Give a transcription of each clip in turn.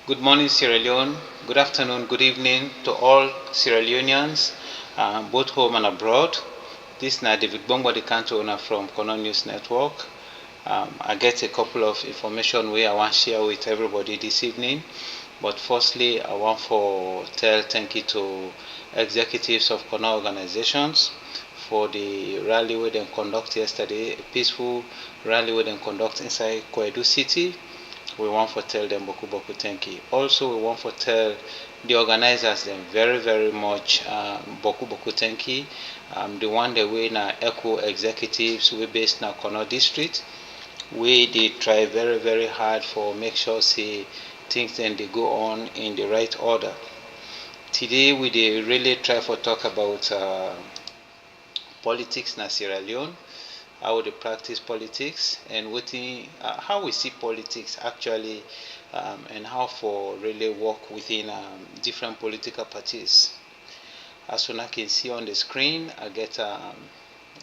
Good morning, Sierra Leone. Good afternoon, good evening to all Sierra Leoneans, both home and abroad. This is David Bongo, the country owner from Kono News Network. I get a couple of information I want to share with everybody this evening. But firstly, I want to tell thank you to executives of Kono organizations for the rally we then conduct yesterday, a peaceful rally we then conduct inside Koedu City. We want to tell them boku boku thank you. Also, we want to tell the organizers them very much boku boku thank you. The one that we na Echo executives we based na Kono district. We did try very hard for make sure say things then they go on in the right order. Today we did really try to talk about politics na Sierra Leone, how they practice politics, and how we see politics actually, and how for really work within different political parties. As you can see on the screen, I get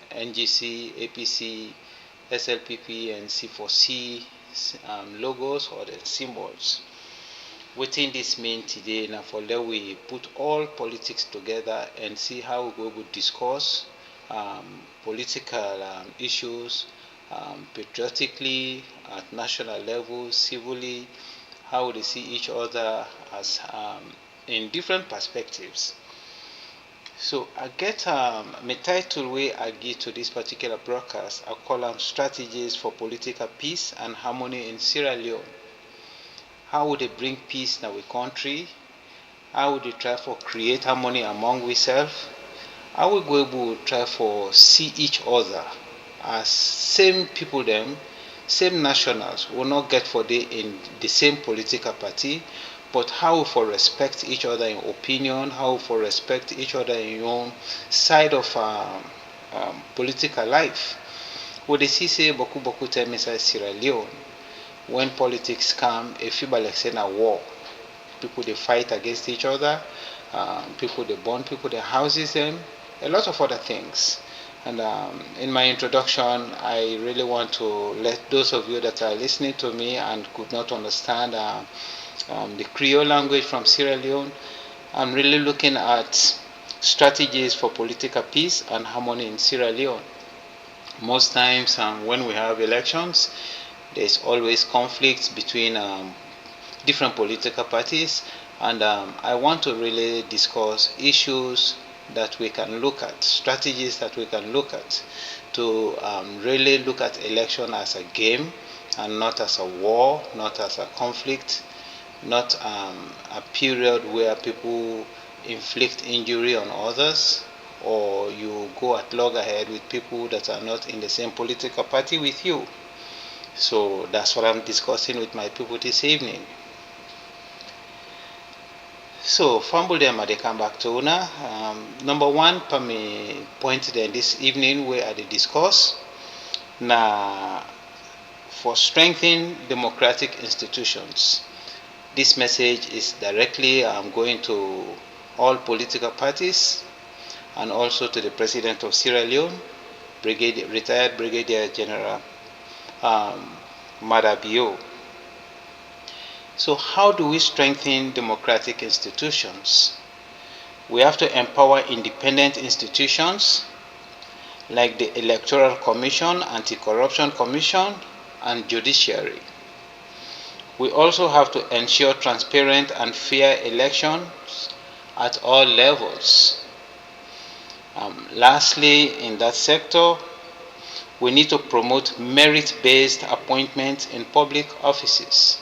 NGC, APC, SLPP, and C4C logos or the symbols. Within this mean today, now for that we put all politics together and see how we will discuss political issues patriotically at national level, civilly, how they see each other as in different perspectives. So I get my title where I give to this particular broadcast, I call them strategies for political peace and harmony in Sierra Leone. How would they bring peace in our country? How would they try to create harmony among ourselves? How we go able to try for see each other as same people them, same nationals will not get for they in the same political party, but how for respect each other in opinion, how for respect each other in your own side of political life. What they see say boku tell inside Sierra Leone, when politics come, a feel like saying a war. People they fight against each other, people they burn people their houses them, a lot of other things. And in my introduction, I really want to let those of you that are listening to me and could not understand the Creole language from Sierra Leone, I'm really looking at strategies for political peace and harmony in Sierra Leone. Most times when we have elections, there's always conflicts between different political parties, and I want to really discuss issues that we can look at, strategies that we can look at to really look at election as a game and not as a war, not as a conflict, not a period where people inflict injury on others or you go at loggerhead with people that are not in the same political party with you. So that's what I'm discussing with my people this evening. So, fumble them they come back to una. Number one, per me point then this evening where I discuss na for strengthening democratic institutions. This message is directly going to all political parties and also to the President of Sierra Leone, retired Brigadier General Marabio. So how do we strengthen democratic institutions? We have to empower independent institutions like the Electoral Commission, Anti-Corruption Commission, and Judiciary. We also have to ensure transparent and fair elections at all levels. Lastly, in that sector, we need to promote merit-based appointments in public offices.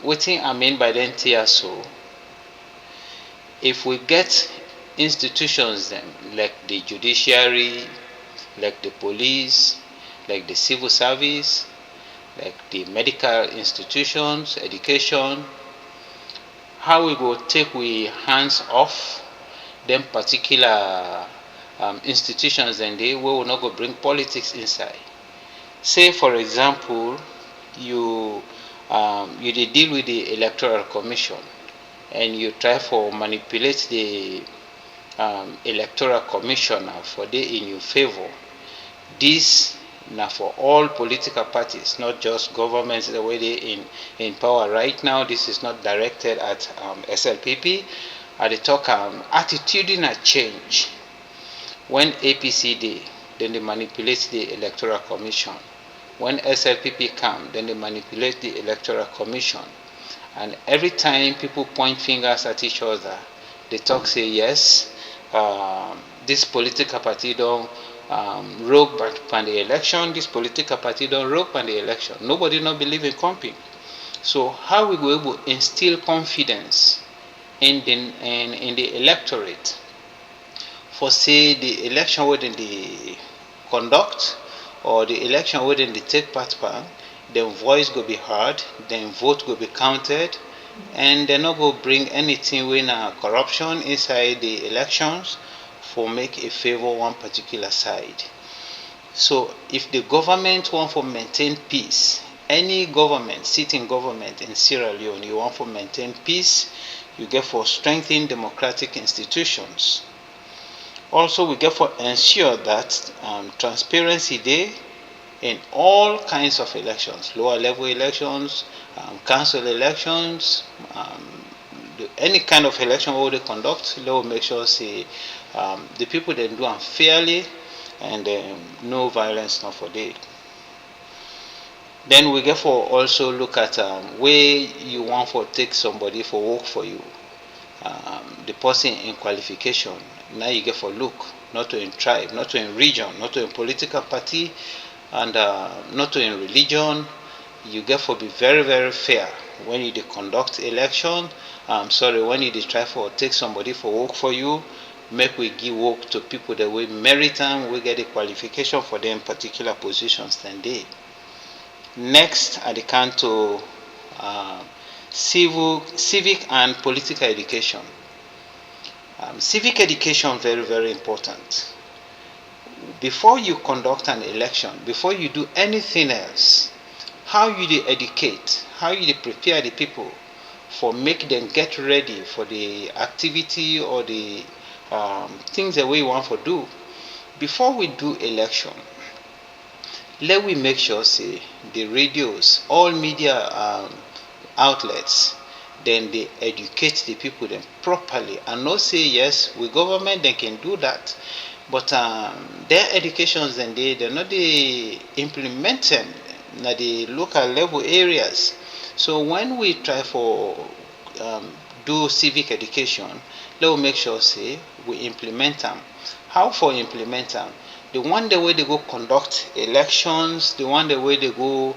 What I mean by then so if we get institutions then like the judiciary, like the police, like the civil service, like the medical institutions, education, how we go take we hands off them particular institutions and they will not go bring politics inside. Say for example, you deal with the Electoral Commission and you try for manipulate the Electoral Commissioner for they in your favor. This Now for all political parties, not just governments the way they in power right now. This is not directed at SLPP. At the talk attitudinal change. When APC did, then they manipulate the Electoral Commission. When SLPP come, then they manipulate the Electoral Commission. And every time people point fingers at each other, they talk say yes, this political party don't rogue by the election, this political party don't rogue by the election. Nobody not believe in comping. So how we go able to instill confidence in the electorate for say the election within the conduct or the election within the take part pan, then voice go be heard, then vote go be counted, and they not go bring anything with corruption inside the elections for make a favor one particular side. So if the government want to maintain peace, any government, sitting government in Sierra Leone, you want to maintain peace, you get for strengthen democratic institutions. Also, we get for ensure that transparency day in all kinds of elections, lower level elections, council elections, any kind of election we they conduct, they will make sure say the people they do them fairly and no violence not for day. Then we get for also look at where you want for take somebody for work for you. The person in qualification. Now you get for look, not to in tribe, not to in region, not to in political party, and not to in religion. You get for be very, very fair when you conduct election. When you try for take somebody for work for you, make we give work to people that we merit and we get a qualification for them particular positions then they. Next, I come to civic and political education. Civic education very, very important. Before you conduct an election, before you do anything else, how you educate, how you prepare the people for make them get ready for the activity or the things that we want to do. Before we do election, let we make sure say the radios, all media outlets, then they educate the people then properly and not say yes, we government they can do that, but their educations then they not they implement them at the local level areas. So when we try for do civic education, let us make sure say we implement them. How for implement them? The one the way they go conduct elections, the one the way they go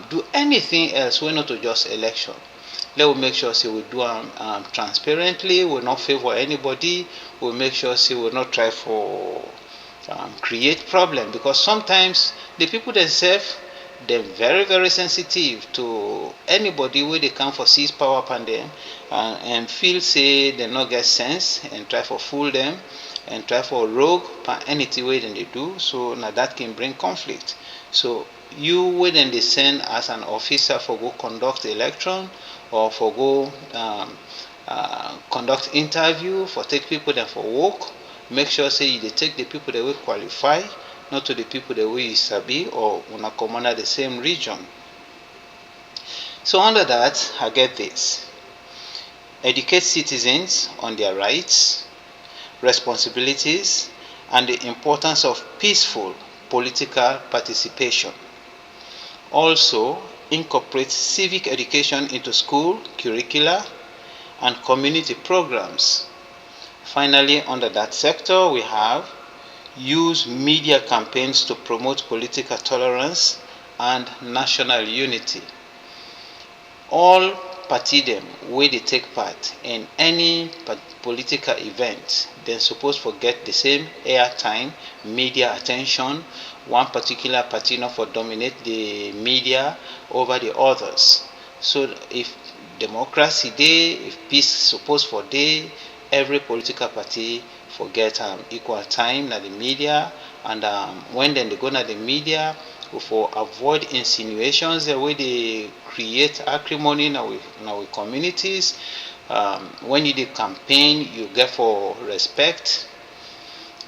do anything else, we're not to just election. Let us make sure say we do transparently, we'll not favor anybody, we'll make sure say we'll not try for create problem, because sometimes the people themselves they're very, very sensitive to anybody where they come for seize power upon them and feel say they not get sense and try for fool them and try for rogue anything way than they do. So now that can bring conflict. So you wouldn't they send as an officer for go conduct election or for go conduct interview for take people there for work. Make sure say they take the people that will qualify, not to the people that we sabi or una common at the same region. So under that, I get this. Educate citizens on their rights, responsibilities, and the importance of peaceful political participation. Also, incorporate civic education into school curricula and community programs. Finally, under that sector, we have use media campaigns to promote political tolerance and national unity. All party them where they take part in any political event, they're supposed to get the same airtime, media attention. One particular party not for dominate the media over the others. So if democracy day, if peace supposed for day, every political party forget equal time na the media, and when then they go na the media for avoid insinuations the way they create acrimony in our communities. When you do campaign, you get for respect.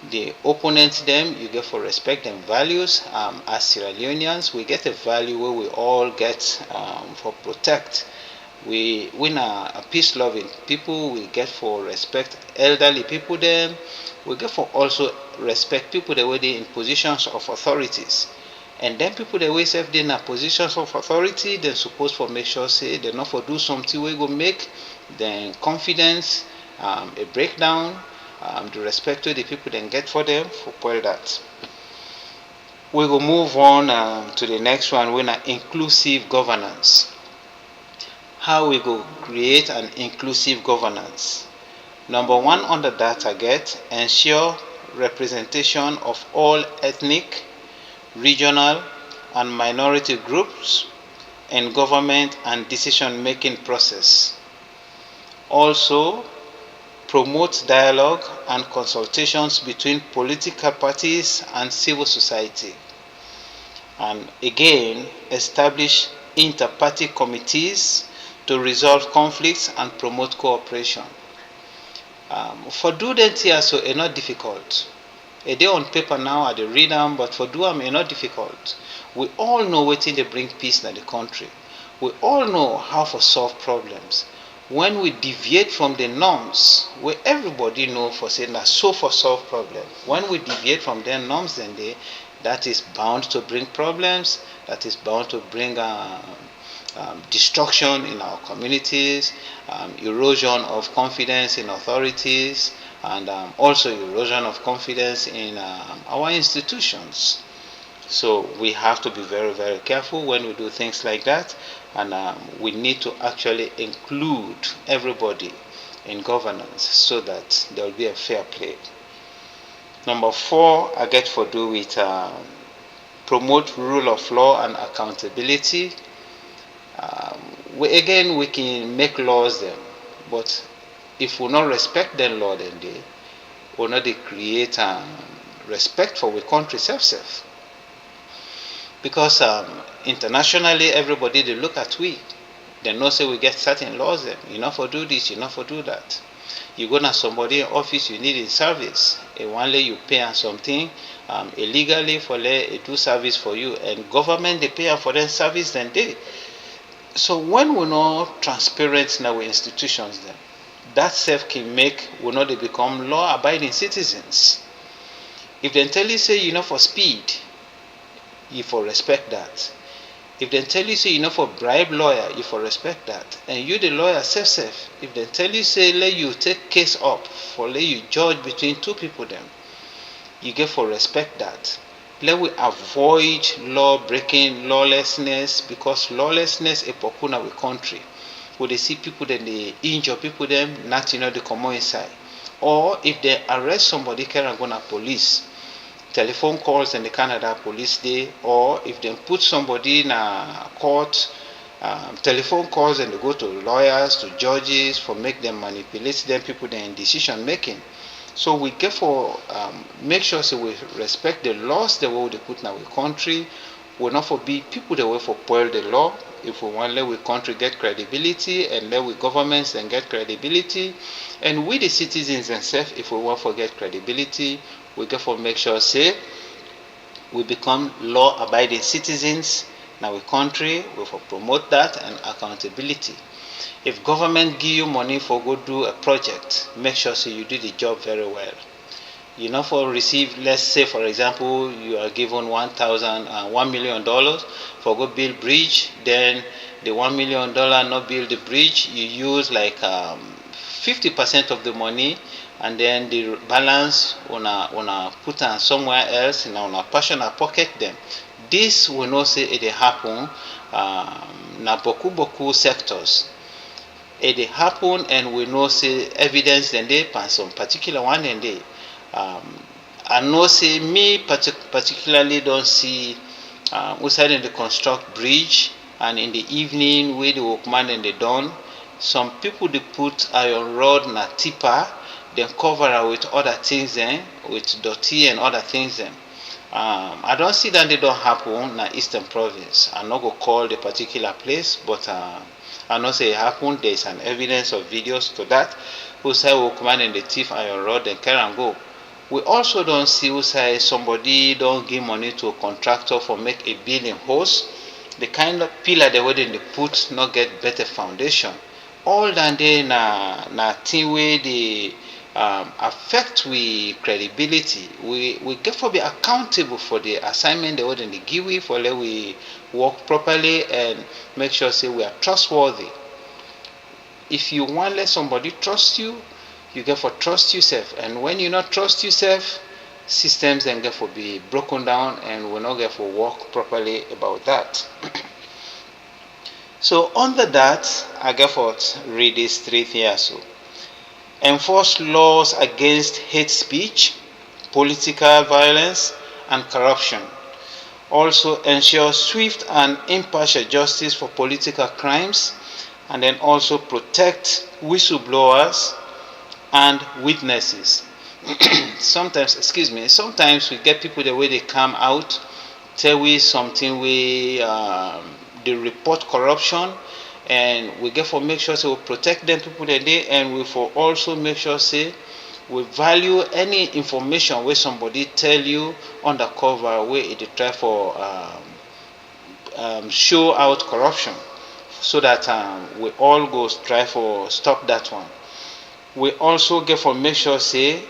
The opponents them, you get for respect them values. As Sierra Leoneans, we get a value where we all get for protect. We win a peace loving people, we get for respect elderly people them, we get for also respect people that were in positions of authorities. And then people that we serve in a positions of authority, they're supposed to make sure say they not for do something we go make then confidence a breakdown, the respect to the people then get for them for well that. We will move on to the next one when inclusive governance. How we go create an inclusive governance. Number one under that target, ensure representation of all ethnic, regional, and minority groups in government and decision-making process. Also, promote dialogue and consultations between political parties and civil society. And again, establish inter-party committees to resolve conflicts and promote cooperation. For do that here, so it's not difficult. A day on paper now, I read them, but for do them, it's not difficult. We all know what they bring peace in the country. We all know how to solve problems. When we deviate from the norms, where everybody know for saying that so for solve problem. When we deviate from their norms, then that is bound to bring problems. That is bound to bring destruction in our communities, erosion of confidence in authorities, and also erosion of confidence in our institutions. So we have to be very, very careful when we do things like that, and we need to actually include everybody in governance so that there will be a fair play. Number 4, I get for do with promote rule of law and accountability. We can make laws then, but if we not respect the law, then they will not create respect for the country self. Because internationally, everybody they look at we, they know say we get certain laws. Then you not for do this, you not for do that. You go to somebody in office, you need a service. One day you pay on something illegally for they do service for you, and government they pay for their service then they. So when we're not transparent in our institutions, then that self can make we not they become law-abiding citizens. If they tell you say you know for speed, you for respect that. If they tell you say you know for bribe lawyer, you for respect that. And you the lawyer self. If they tell you say let you take case up for let you judge between two people then, you get for respect that. Let we avoid law breaking, lawlessness, because lawlessness is popular with country. When they see people then they injure people them, not they come inside. Or if they arrest somebody, can go to police. Telephone calls and the Canada police day, or if they put somebody in a court, telephone calls and they go to lawyers, to judges for make them manipulate them people then in decision making. So we get for make sure so we respect the laws the way they put in our country. We not for be people that way for spoil the law. If we want let we country get credibility and let we governments then get credibility, and we the citizens themselves, if we want to get credibility, we get for make sure say we become law-abiding citizens in our country. We for promote that and accountability. If government give you money for go do a project, make sure so you do the job very well. You know for receive, let's say for example, you are given $1 million for go build bridge, then the $1 million not build the bridge, you use like 50% of the money, and then the balance wanna put on somewhere else and on a personal pocket them. This will not say it happen na boku sectors. It happen and we know say evidence then they pan some particular one and they. I know say me particularly don't see we said in the construct bridge and in the evening with the workman and the dawn. Some people they put iron rod na tipper, then cover it with other things then, with dirty and other things then. I don't see that they don't happen in the Eastern Province. I'm not going to call the particular place, but I know say it happened. There is an evidence of videos to that. Who say workman and the thief iron rod and carry and go. We also don't see who say somebody don't give money to a contractor for make a building host. The kind of pillar the way they put not get better foundation. All that day na thing wey dey affect we credibility. We get for be accountable for the assignment the way they give we for let we work properly and make sure say we are trustworthy. If you want let somebody trust you, you get for trust yourself. And when you not trust yourself, systems then get for be broken down and will not get for work properly about that. So under that, I get for read these three things. So enforce laws against hate speech, political violence, and corruption. Also ensure swift and impartial justice for political crimes, and then also protect whistleblowers and witnesses. Sometimes we get people the way they come out, tell we something we they report corruption, and we get for make sure so we protect them people the day, and we for also make sure say we value any information where somebody tell you undercover where it try for show out corruption, so that we all go try for stop that one. We also get for make sure say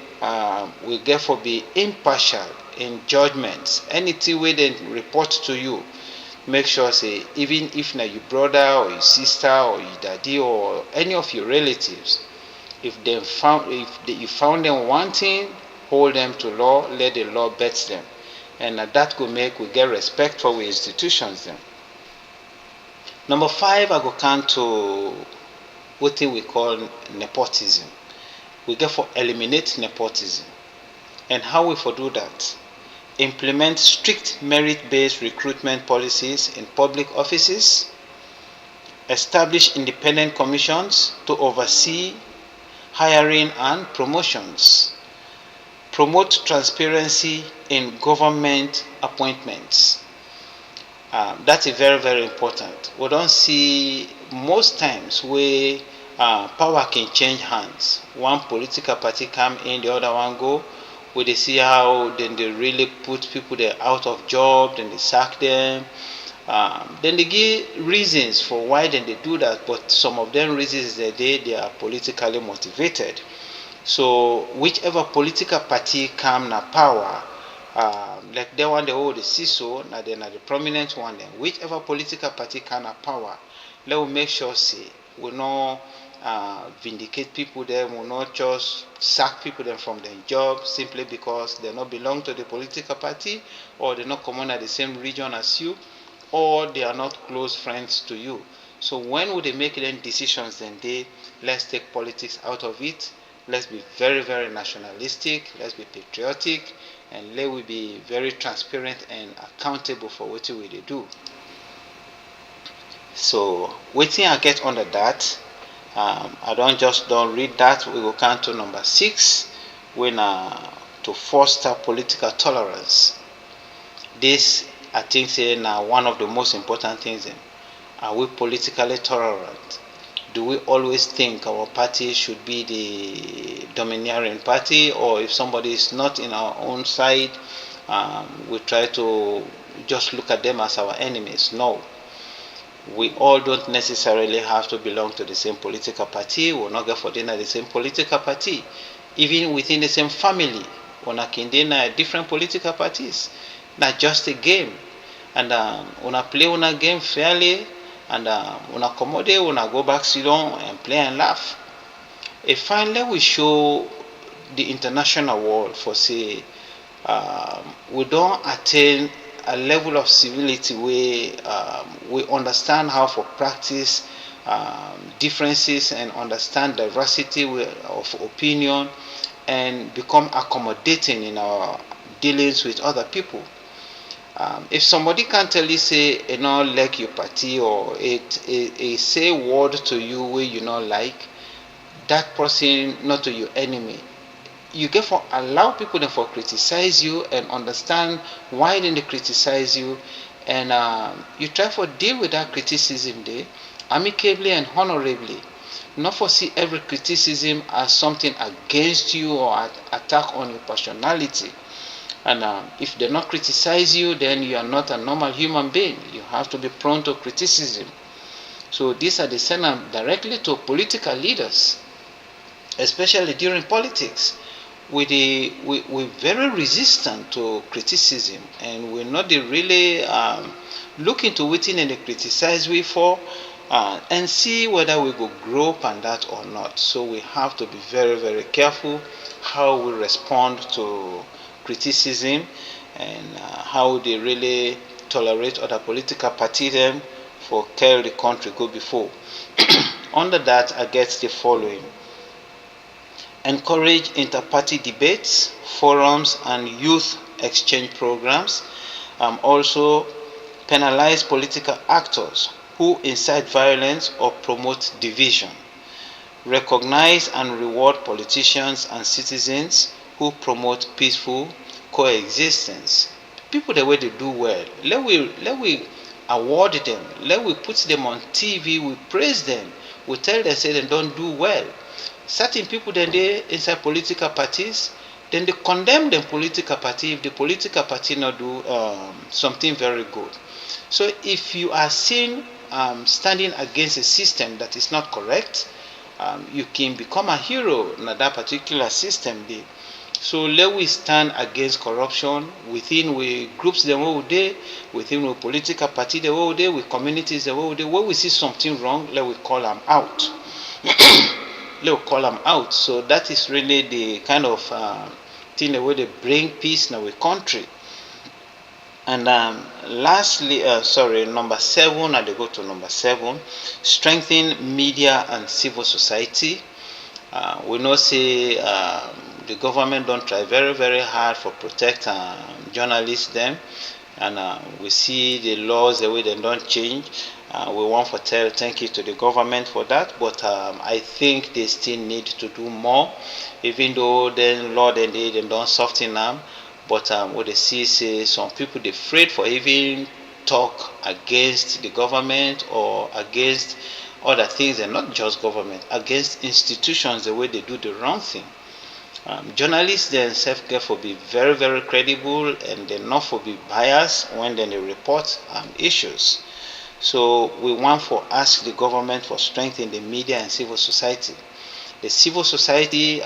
we get for be impartial in judgments. Anything where they report to you, make sure say even if na your brother or your sister or your daddy or any of your relatives, if you found them wanting, hold them to law, let the law bet them, and that could make we get respect for our institutions then. Number 5, I go count to what we call nepotism. We get for eliminate nepotism. And how we for do that? Implement strict merit-based recruitment policies in public offices, establish independent commissions to oversee hiring and promotions, promote transparency in government appointments. That is very, very important. We don't see most times where power can change hands. One political party come in, the other one go. We they see how then they really put people there out of job, then they sack them. Then they give reasons for why then they do that, but some of them reasons that they are politically motivated. So whichever political party come na power, like they want the hold the CISO, now then the prominent one then. Whichever political party can have power, let we make sure say we not vindicate people there, we not just sack people them from their job simply because they not belong to the political party, or they not come at the same region as you, or they are not close friends to you. So when would they make them decisions, then let's take politics out of it. Let's be very, very nationalistic. Let's be patriotic, and let we be very transparent and accountable for what we do. So waiting I get under that, I don't read that. We will count to number 6, when to foster political tolerance. This I think say now one of the most important things. Are we politically tolerant? Do we always think our party should be the domineering party, or if somebody is not in our own side, we try to just look at them as our enemies? No. We all don't necessarily have to belong to the same political party. We'll not get for dinner the same political party. Even within the same family, we're not in different political parties. Not just a game. And una play una game fairly, and una accommodate, una go back sit down and play and laugh. And finally we show the international world for say we don't attain a level of civility where we understand how to practice differences and understand diversity of opinion and become accommodating in our dealings with other people. If somebody can tell you say you not like your party, or it say word to you where you not like, that person not to your enemy. You get for allow people then for criticize you and understand why then they criticize you, and you try for deal with that criticism there amicably and honorably. not foresee every criticism as something against you or attack on your personality. And if they not criticize you, then you are not a normal human being. You have to be prone to criticism. So these are the send directly to political leaders, especially during politics. We're very resistant to criticism, and we're not really looking to within and they criticize we for and see whether we go grow up on that or not. So we have to be very careful how we respond to criticism, and how they really tolerate other political party them for carry the country go before. Under that, I get the following: encourage inter-party debates, forums, and youth exchange programs. Also, penalize political actors who incite violence or promote division. Recognize and reward politicians and citizens who promote peaceful coexistence. People the way they do well, let we award them, let we put them on TV, we praise them, we tell them say they don't do well. Certain people then they inside political parties, then they condemn the political party if the political party not do something very good. So if you are seen standing against a system that is not correct, you can become a hero in that particular system. So let we stand against corruption within we groups the whole day, within we political party the whole day, with communities the whole day. When we see something wrong, let we call them out. Let we call them out. So that is really the kind of thing the way they bring peace in our country. And lastly, number 7, I go to number 7, strengthen media and civil society. We know say the government don't try very hard for protect journalists them, and we see the laws the way they don't change. We want to tell thank you to the government for that, but I think they still need to do more, even though then law they don't soften them. But what they see say some people they afraid for even talk against the government or against other things, and not just government, against institutions the way they do the wrong thing. Journalists themselves get for be very credible, and they not for be biased when they report issues. So we want to ask the government for strengthening the media and civil society. The civil society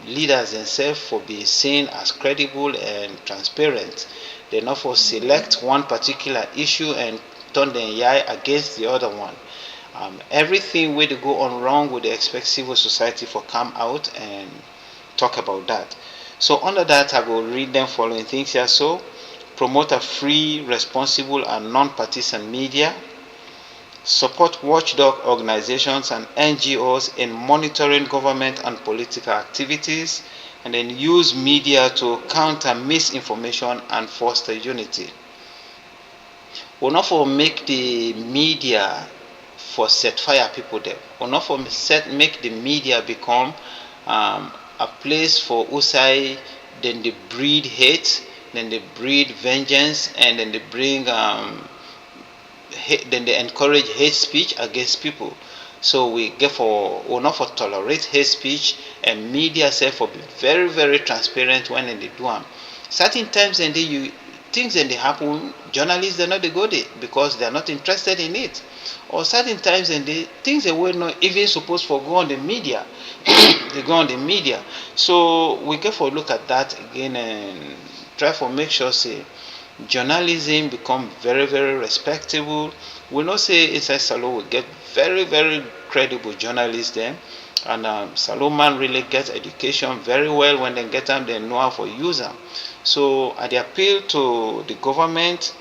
leaders themselves for be seen as credible and transparent. They not for select one particular issue and turn the eye against the other one. Everything where they go on wrong, would they expect civil society for come out and talk about that. So under that, I will read them following things here. So promote a free, responsible, and non-partisan media. Support watchdog organizations and NGOs in monitoring government and political activities, and then use media to counter misinformation and foster unity. We'll not for make the media for set fire people there. We'll not for make the media become a place for usai, then they breed hate, then they breed vengeance, and then they bring then they encourage hate speech against people. So we not for tolerate hate speech, and media self will be very transparent when they do them. Certain times and things that they happen, journalists they not they go there because they are not interested in it. Or certain times and things they were not even supposed to go on the media, they go on the media. So we get for look at that again and try to make sure say journalism become very respectable. We know say inside Salon we get very credible journalists then, and Salomon really gets education very well. When they get them, they know how to use them. So I appeal to the government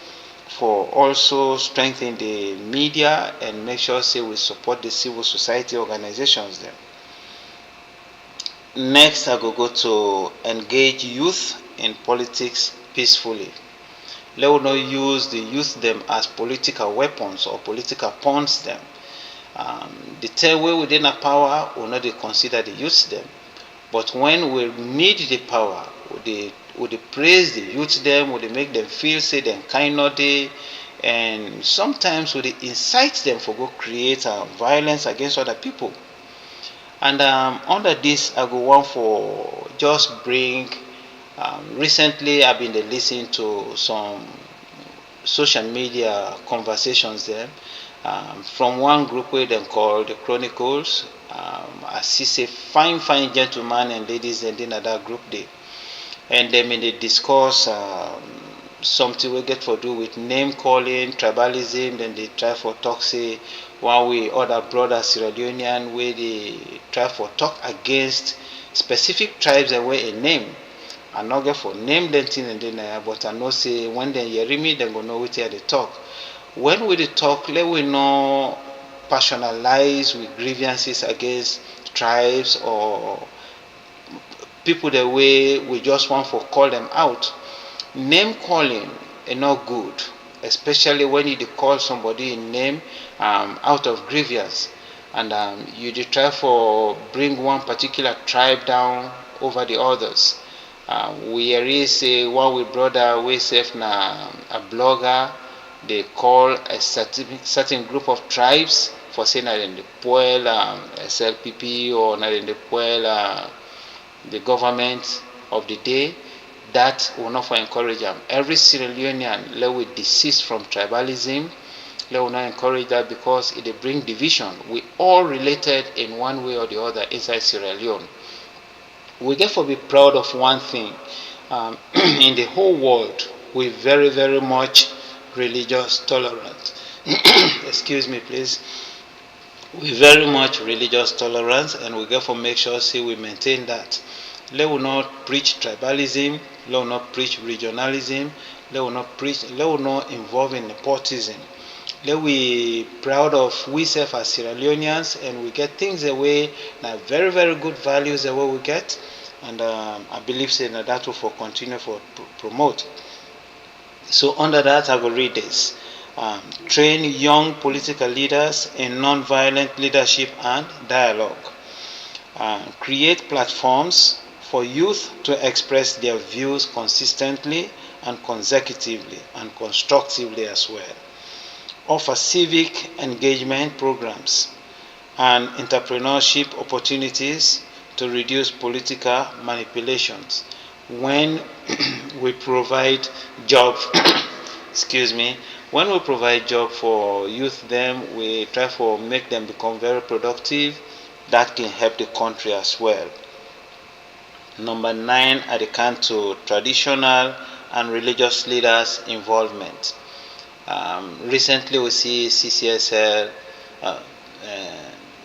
for also strengthening the media and make sure say we support the civil society organizations there. Next, I go to engage youth in politics peacefully. Let us not use the youth them as political weapons or political pawns them. The third way within a power will not consider the youth them. But when we need the power, would they praise the youth them, would they make them feel say them kind of day, and sometimes would they incite them for go create violence against other people. And under this, I go want for just bring. Recently, I've been listening to some social media conversations there from one group where them called the Chronicles. I see a fine gentlemen and ladies and in that group there, and then they discuss something we get for do with name calling, tribalism. Then they try for talk say one way other brothers Sierra Leonean where they try for talk against specific tribes and way a name. I not get for name them thing and then but I know say when they hear me, they go know what they talk. When we dey talk, let we not personalize with grievances against tribes or people the way we just want to call them out. Name calling is not good, especially when you dey call somebody a name out of grievance, and you dey try for bring one particular tribe down over the others. We hear say one we brother we sef na a blogger dey call a certain group of tribes for say na dem dey spoil SLPP or na dem dey spoil the government of the day. That will not for encourage them. Every Sierra Leonean let we desist from tribalism. Let we not encourage that because it bring division. We all related in one way or the other inside Sierra Leone. We therefore be proud of one thing. In the whole world, we very much religious tolerant. Excuse me, please. We very much religious tolerance, and we therefore make sure say we maintain that. Let we not preach tribalism. Let we not preach regionalism. Let we not involve in nepotism. Let we proud of we self as Sierra Leoneans, and we get things away. Now very good values away we get, and I believe say that will for continue for promote. So under that, I will read this. Train young political leaders in non-violent leadership and dialogue. Create platforms for youth to express their views consistently and consecutively and constructively as well. Offer civic engagement programs and entrepreneurship opportunities to reduce political manipulations. When we provide job, excuse me, when we provide job for youth, them we try to make them become very productive. That can help the country as well. Number 9, at the count to traditional and religious leaders' involvement. Recently, we see CCSL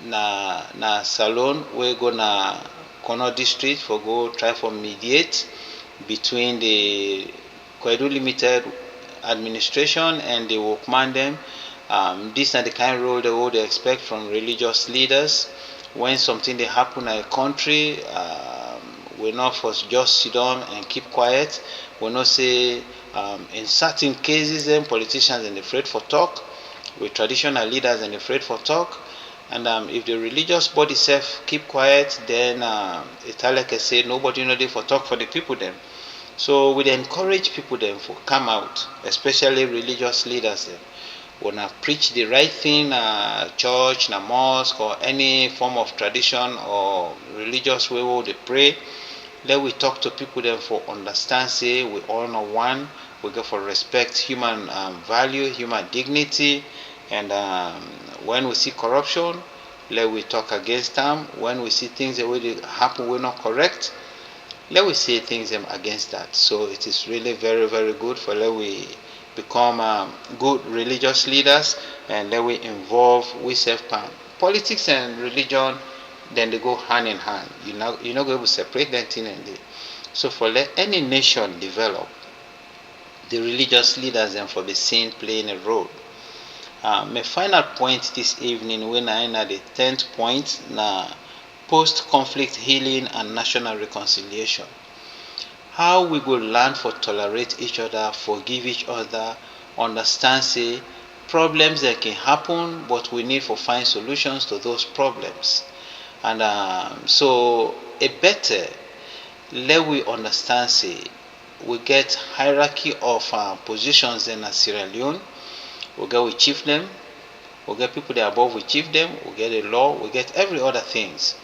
na salon we go na Kono district for go try for mediate between the Kwedu Limited administration and the workman them. This are the kind of role they expect from religious leaders. When something they happen in a country, we not first just sit down and keep quiet. We not say in certain cases, then politicians are afraid for talk. With traditional leaders are afraid for talk. And if the religious body self keep quiet, then Italy can say nobody know they for talk for the people them. So we encourage people them for come out, especially religious leaders them. Wanna preach the right thing, church, na mosque, or any form of tradition or religious way where they pray. Let we talk to people them for understand. Say we all know one. We go for respect human value, human dignity, and when we see corruption, let we talk against them. When we see things that will happen, we're not correct. Let we say things against that. So it is really very good for let we become good religious leaders, and let we involve we self politics and religion. Then they go hand in hand. You're not going to separate that thing and they. So for let any nation develop, the religious leaders and for the same playing a role. My final point this evening when I at the 10th point na post-conflict healing and national reconciliation. How we go learn for tolerate each other, forgive each other, understand say problems that can happen, but we need to find solutions to those problems. And so a better let we understand say we get hierarchy of positions in Sierra Leone. We get with chiefdom, we get people that above, we chief them, we get a law, we get every other things.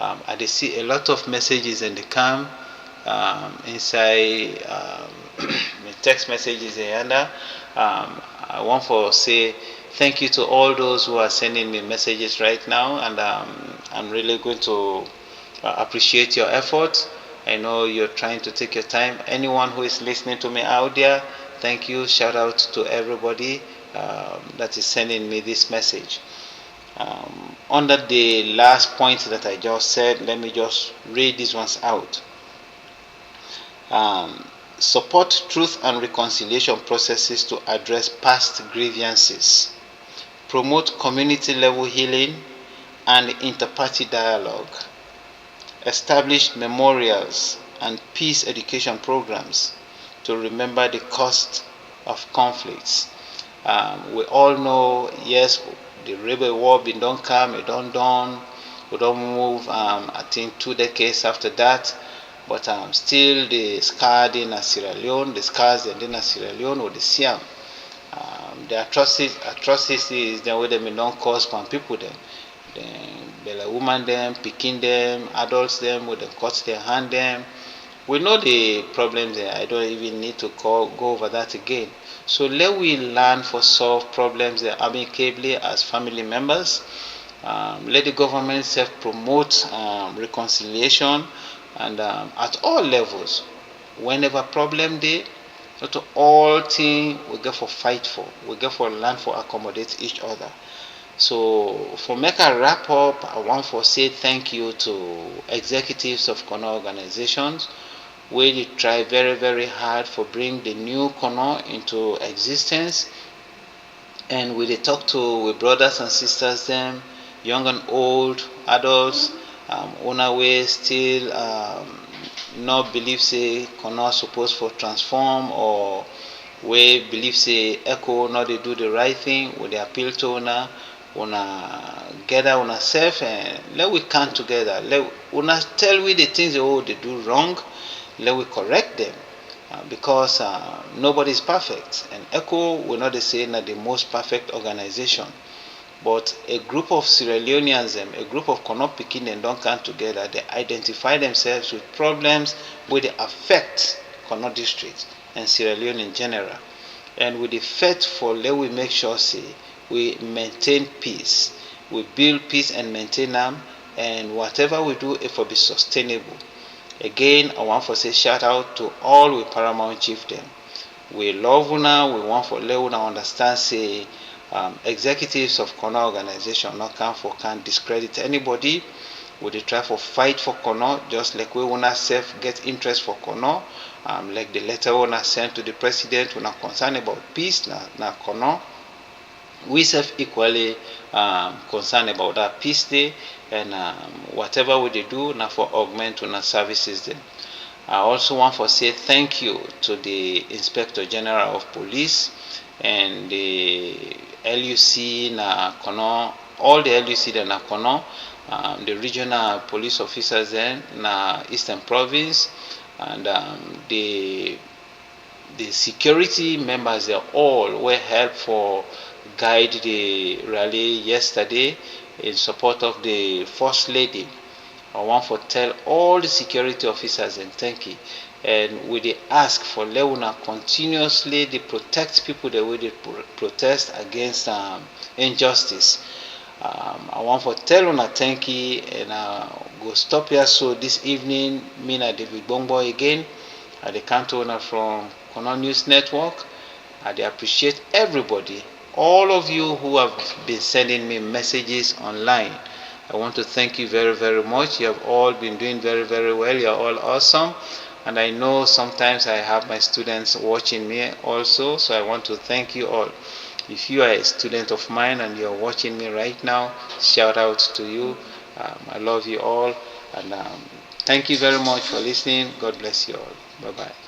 I see a lot of messages in the camp, inside text messages and I want to say thank you to all those who are sending me messages right now, and I'm really going to appreciate your effort. I know you're trying to take your time. Anyone who is listening to me out there, thank you. Shout out to everybody that is sending me this message. Under the last point that I just said, let me just read these ones out. Support truth and reconciliation processes to address past grievances. Promote community level healing and inter-party dialogue. Establish memorials and peace education programs to remember the cost of conflicts. We all know, yes, the rebel war been done come, it done done, we don't move, I think 2 decades after that, but still the scars in Sierra Leone, the scars in Sierra Leone, or the Siam, the atrocities the way they may not cause from people them. The woman them, picking them, adults them, with them cut their hand them. We know the problems there. I don't even need to go over that again. So let we learn for solve problems there amicably as family members. Let the government self promote reconciliation, and at all levels. Whenever problem there, not all things we get for fight for. We get for learn for accommodate each other. So for make a wrap up, I want to say thank you to executives of Kono organizations, where they try very, very hard for bring the new Kono into existence. And we talk to with brothers and sisters them, young and old, adults, on our way still not believe say Kono supposed for transform, or we believe say echo not they do the right thing, with the appeal to una gather una self and let we come together. Let una tell we the things they do wrong, let we correct them. Because nobody is perfect, and ECHO will not say that the most perfect organization, but a group of Sierra Leoneans, a group of Kono Pikin, and don't come together. They identify themselves with problems where they affect Kono district and Sierra Leone in general, and with the faith for let we make sure say we maintain peace, we build peace and maintain them, and whatever we do, it will be sustainable. Again, I want to say shout out to all we Paramount Chieftain. We love una, we want for let una understand say executives of Kono organization not can discredit anybody. We try for fight for Kono, just like we wanna self get interest for Kono. Like the letter una sent to the president, una concerned about peace na Kono. We self equally concerned about that peace day, and whatever we do now for augment on our services then. I also want to say thank you to the Inspector General of Police and the LUC na Kono, all the LUC that na Kono, the regional police officers then na Eastern Province, and the security members, they all were help for guide the rally yesterday in support of the First Lady. I want to tell all the security officers and thank you. And we ask for Leona continuously they protect people the way they protest against injustice. I want to tell una thank you, and go stop here. So this evening, me and David Bongbo again at the canton from Kono News Network. I appreciate everybody, all of you who have been sending me messages online. I want to thank you very, very much. You have all been doing very, very well. You're all awesome. And I know sometimes I have my students watching me also, so I want to thank you all. If you are a student of mine and you're watching me right now, shout out to you. I love you all. And thank you very much for listening. God bless you all. Bye-bye.